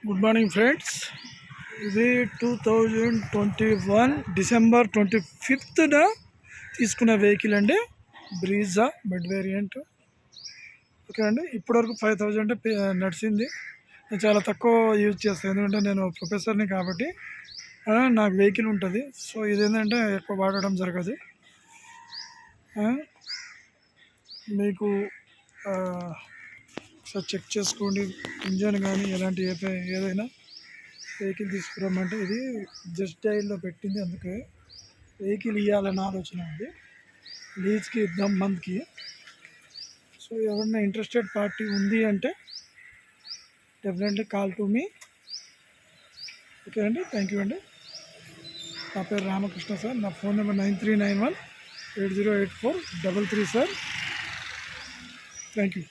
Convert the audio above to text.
Good morning friends. ఇది 2021 December 25న తీసుకున్న vehicle అండి. Brezza mid variant. ఓకే అండి, ఇప్పటివరకు 5000 నడిచింది. నేను చాలా తక్కువ యూజ్ చేస్తాను, ఎందుకంటే నేను ప్రొఫెసర్ని కాబట్టి నాకు వెహికల్ ఉంటుంది. సో ఇదేంటంటే ఎక్కువ వాడడం జరగదు. మీకు ఒకసారి చెక్ చేసుకోండి. ఇంజన్ కానీ ఎలాంటి ఏదైనా వెహికల్ తీసుకురమ్మంటే ఇది జస్ట్ డైల్లో పెట్టింది, అందుకే వెహికల్ ఇవ్వాలన్న ఆలోచన ఉంది. లీజ్కి ఇద్దాం మంత్కి. సో ఎవరైనా ఇంట్రెస్టెడ్ పార్టీ ఉంది అంటే definitely call to me. Okay అండి, థ్యాంక్ యూ అండి. నా పేరు రామకృష్ణ సార్. నా phone number 9391808433 sir. Thank you.